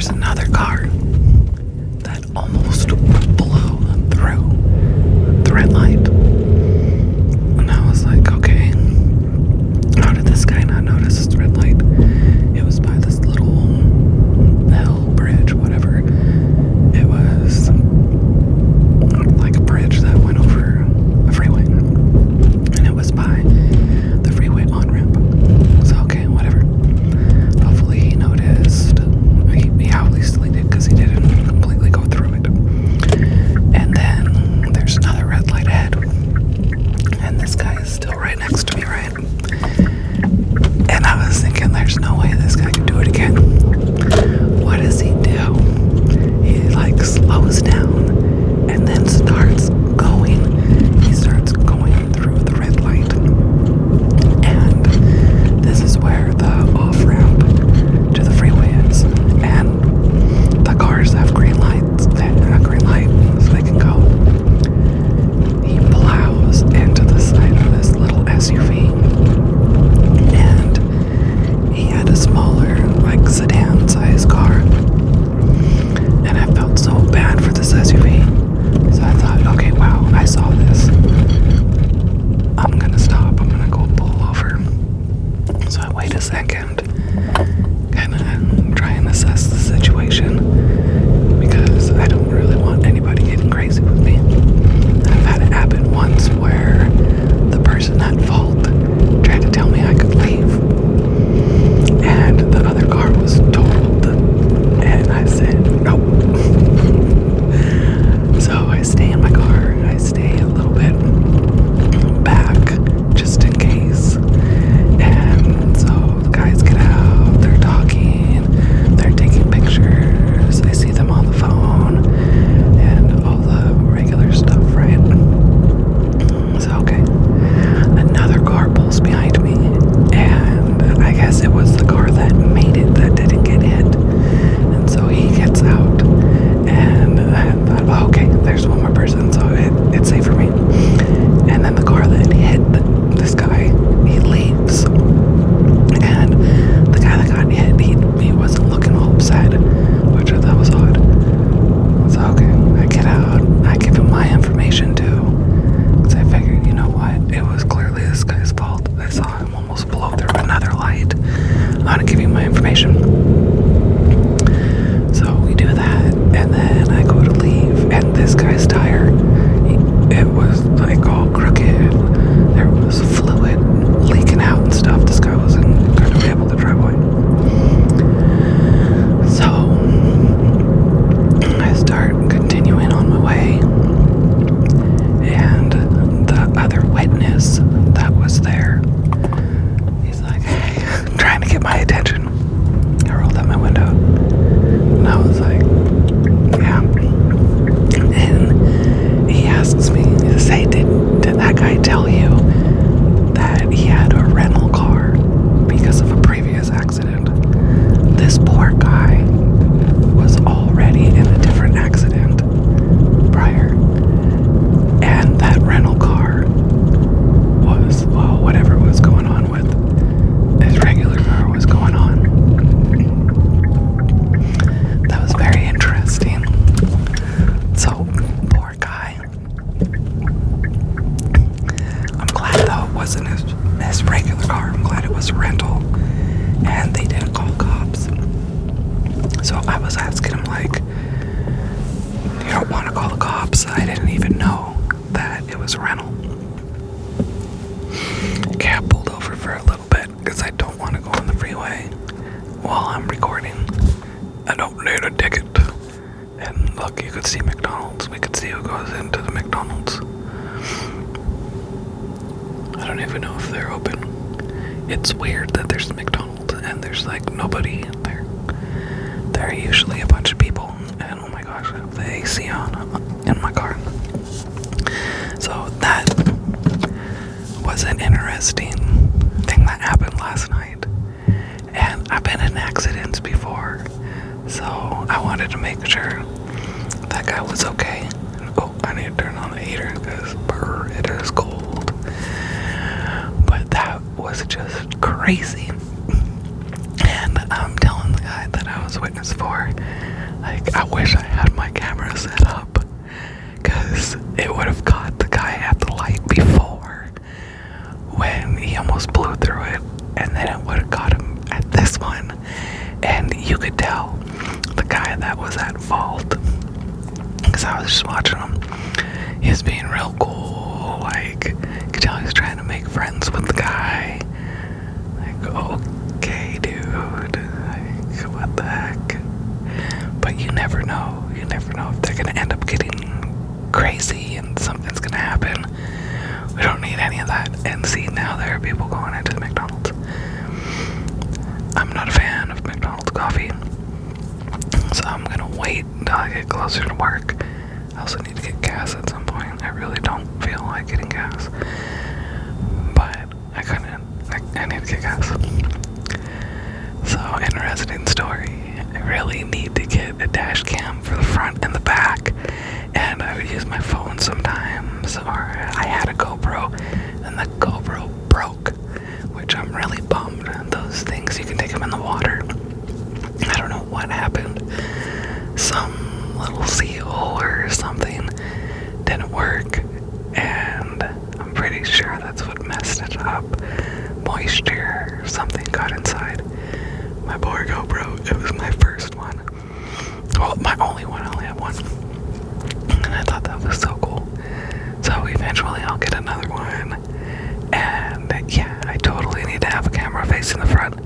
there's another car that almost blew through the red light. And I was like, okay, how did this guy not notice this red light? It was by this little hill, bridge, whatever. It was like a bridge that went over a freeway. And it was by the freeway on-ramp. So, okay, whatever. Hopefully he noticed. He obviously did, because he didn't completely go through it. And then there's another red light ahead. And this guy is still right next to me, right? And I was thinking, there's no way this guy can do it again. What does he do? He like slows down and then starts going. He starts going through the red light. And this is where the off-ramp to the freeway is. And the cars have green lights, a green light, so they can go. He plows into the side of this little SUV. And he had a smaller, like, sedan-sized car. And I felt so bad for this SUV. So I thought, okay, wow, I saw this. I'm gonna stop. I'm gonna go pull over. So I wait a second, kind of try and assess the situation, because I don't really want anybody getting crazy with me. I've had it happen once where the person at fault tried to tell me I could leave, and the other car was totaled, and I said nope. So I stay in my car. I stay a little bit back just in case. And so the guys get out, they're talking, they're taking pictures. I see them on the phone and all the regular stuff, right? So, okay. Another car pulls behind me, and I guess it was the car that made it that didn't get hit. And so he gets out, and I thought, oh, okay, there's one more person, so it's safe for me. And then the car that hit this guy, he leaves. And the guy that got hit, he wasn't looking all upset, which I thought was odd. So, okay, I get out, I give him my information too, because I figured, you know what, it was clearly this guy's fault. I saw him almost blow through another light. I'm gonna give you my information. So we do that, and then I go to leave, and this guy's tire, it was like all crooked. There was fluid leaking out and stuff. This guy wasn't going to be able to drive away. So I start continuing on my way, and the other witness that was there, he's like, hey, trying to get my attention. I rolled out my window, and I was like, yeah. And he asks me, he says, hey, did that guy tell you that he had a rental car because of a previous accident? This poor guy was already in a different accident prior, and that rental car was, well, whatever was going on with his regular car was going on. That was very interesting. So, poor guy. I'm glad though it wasn't his regular car. I'm glad it was a rental, and they didn't call cops. So I was asking him, like, you don't want to call the cops? I didn't even know that it was a rental. Okay, I pulled over for a little bit because I don't want to go on the freeway while I'm recording. I don't need a ticket. And look, you could see McDonald's. We could see who goes into the McDonald's. I don't even know if they're open. It's weird that there's McDonald's and there's like nobody there. There are usually a bunch of people, and oh my gosh, I have the AC on in my car. So that was an interesting thing that happened last night. And I've been in accidents before, so I wanted to make sure that guy was okay. Oh, I need to turn on the heater because it is cold. was just crazy. And I'm telling the guy that I Jehovah's Witness for. Like, I wish I had my camera set up, because it would have caught the guy at the light before when he almost blew through it, and then it would have got him at this one. And you could tell the guy that was at fault, because I was just watching him. He was being real cool, like, you could tell he was trying to make friends with the guy. Like, okay, dude, like, what the heck? But you never know if they're gonna end up getting crazy and something's gonna happen. We don't need any of that. And see, now there are people going into the McDonald's. I'm not a fan of McDonald's coffee, so I'm gonna wait until I get closer to work. I also need to get gas at some point. I really don't feel like getting gas, but I need to get gas. So, interesting story. I really need to get a dash cam for the front and the back, and I would use my phone sometimes, or I had a GoPro, and the GoPro broke, which I'm really bummed. Those things, you can take them in the water. I don't know what happened. Some little seal or something didn't work, and I'm pretty sure that's what messed it up. Moisture or something got inside my poor GoPro. It was my first one. Well, my only one. I only have one. And I thought that was so cool. So eventually I'll get another one. And yeah, I totally need to have a camera facing the front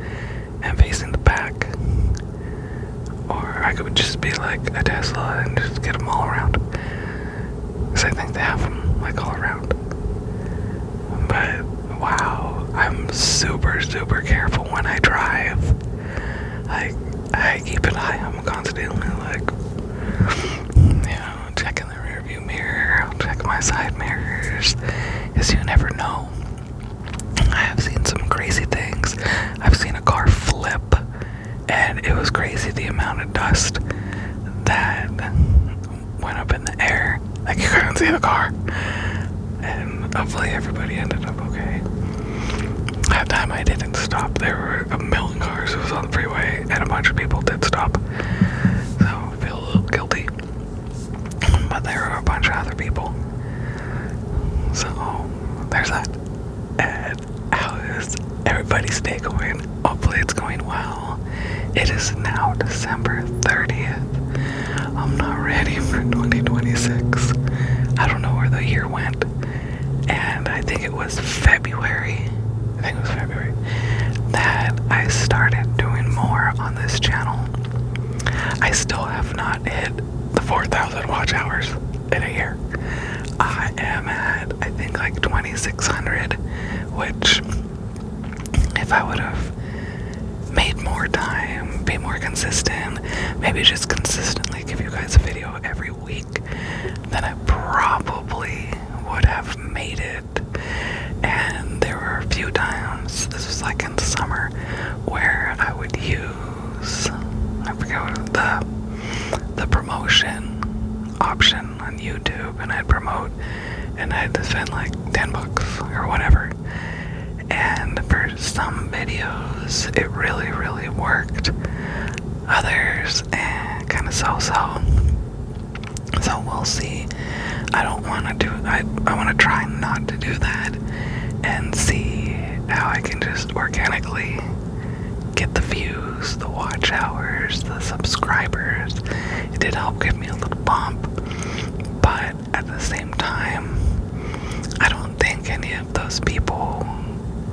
and facing the back. Or I could just be like a Tesla and just get them all around. Because I think they have them like all around. But wow, I'm super, super careful when I drive. I keep an eye. I'm constantly like, checking the rear view mirror. I'll check my side mirrors, because you never know. I have seen some crazy things. I've seen a car flip, and it was crazy the amount of dust that went up in the air. Like, you couldn't see the car. And hopefully everybody ended up okay. That time I didn't stop. There were a million cars. It was on the freeway, and a bunch of people did stop. So I feel a little guilty. But there were a bunch of other people. So there's that. And how is everybody's day going? Hopefully it's going well. It is now December 30th. I'm not ready for 2026. I don't know where the year went. And I think it was February that I started doing more on this channel. I still have not hit the 4,000 watch hours in a year. I am at, I think, like 2,600, which if I would have made more time, be more consistent, maybe just consistently give you guys a video every week, then I probably would have made it. And there were a few times, this was like in the summer, where I would use, I forget what, the promotion option on YouTube, and I'd promote, and I'd spend like $10 or whatever. And for some videos, it really, really worked. Others, kind of so-so. So we'll see. I don't want to do, I want to try not to do that, and see how I can just organically get the views, the watch hours, the subscribers. It did help give me a little bump, but at the same time, I don't think any of those people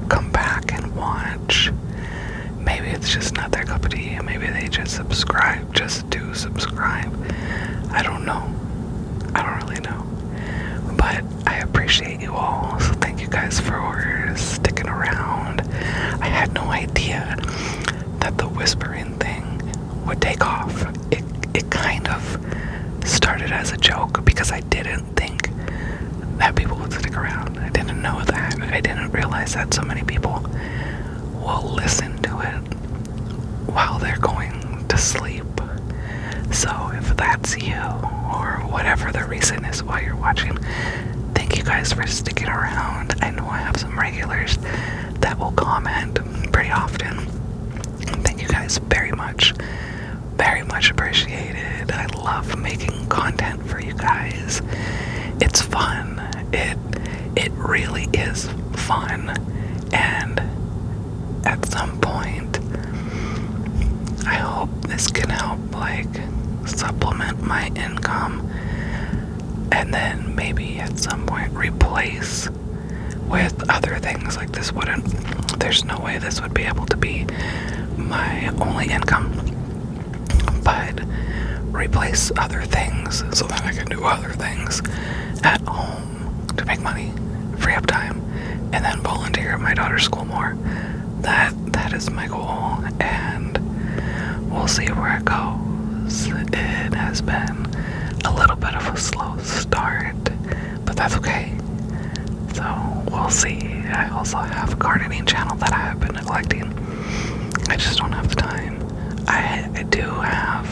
come back and watch. Maybe it's just not their cup of tea. Maybe they just subscribe just to subscribe. I don't know. I don't really know. But I appreciate you all. So thank you guys for sticking around. I had no idea that the whispering thing would take off. It kind of started as a joke because I didn't think that people would stick around. I didn't know that. I didn't realize that so many people will listen to it while they're going to sleep. So if that's you, or whatever the reason is why you're watching, thank you guys for sticking around. I know I have some regulars that will comment pretty often. Thank you guys very much much appreciated. I love making content for you guys. It's fun. It really is fun. And at some point, I hope this can help, like, supplement my income, and then maybe at some point replace with other things. Like, there's no way this would be able to be my only income, but replace other things so that I can do other things at home to make money, free up time, and then volunteer at my daughter's school more. That is my goal, and we'll see where it goes. It has been a little bit of a slow start, but that's okay. So we'll see. I also have a gardening channel that I have been neglecting. I just don't have the time. I do have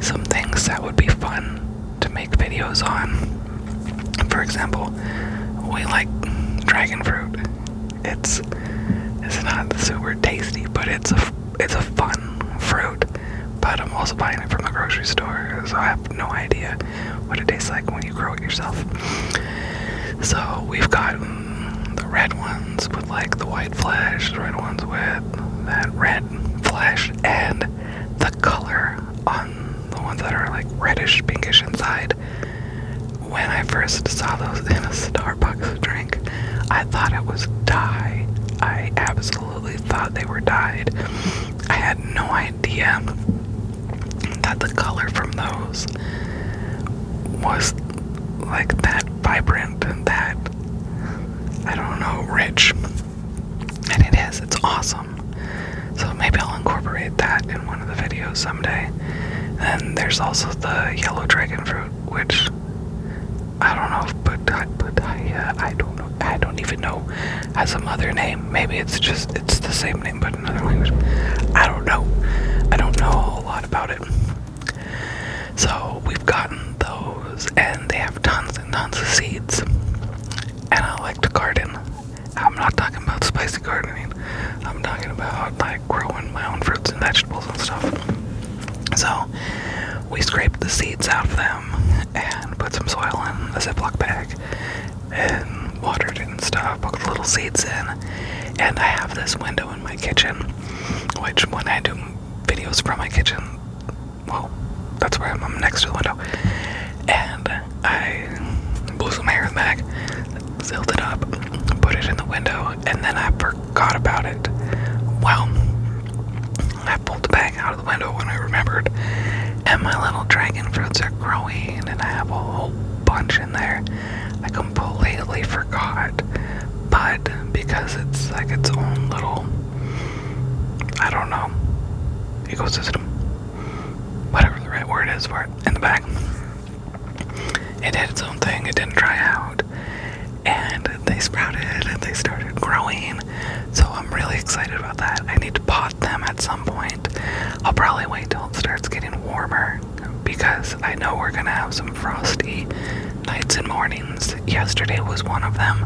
some things that would be fun to make videos on. For example, we like dragon fruit. It's not super tasty, but it's a fun fruit. But I'm also buying it from the grocery store, so I have no idea what it tastes like when you grow it yourself. So we've got the red ones with like the white flesh, the red ones with that red flesh, and the color on the ones that are like reddish, pinkish inside. When I first saw those in a Starbucks drink, I thought it was dye. I absolutely thought they were dyed. I had no idea that the color from those was like that vibrant and that, I don't know, rich. And it is. It's awesome. So maybe I'll incorporate that in one of the videos someday. And there's also the yellow dragon fruit, which I don't know, I don't know. I don't even know has some other name. Maybe it's the same name but another language. I don't know. I don't know a whole lot about it. So we've gotten those, and they have tons and tons of seeds. And I like to garden. I'm not talking about spicy gardening. I'm talking about like growing my own fruits and vegetables and stuff. So we scraped the seeds out of them and put some soil in a Ziploc bag and watered it and stuff, put the little seeds in. And I have this window in my kitchen, which when I do videos from my kitchen, well, that's where I'm next to the window. And I blew some air in the bag, sealed it up, put it in the window, and then I forgot about it. Well, I pulled the bag out of the window when I remembered, and my little dragon fruits are growing, and I have a whole bunch in there. I completely forgot, but because it's like its own little, I don't know, ecosystem, whatever the right word is for it, in the bag, it did its own thing. It didn't dry out, and they sprouted and they started growing. So I'm really excited about that. I need to pot them at some point. I'll probably wait till it starts getting warmer, because I know we're gonna have some frosty nights and mornings. Yesterday was one of them,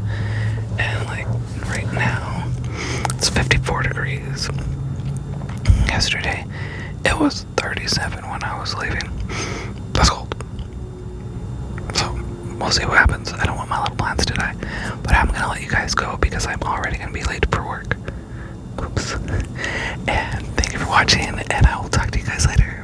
and like right now it's 54 degrees. Yesterday it was 37 when I was leaving. That's cold. So we'll see what happens. I don't want my little plants to die, but I'm gonna let you guys go because I'm already gonna be late for work. Oops. And thank you for watching, and I will talk to you guys later.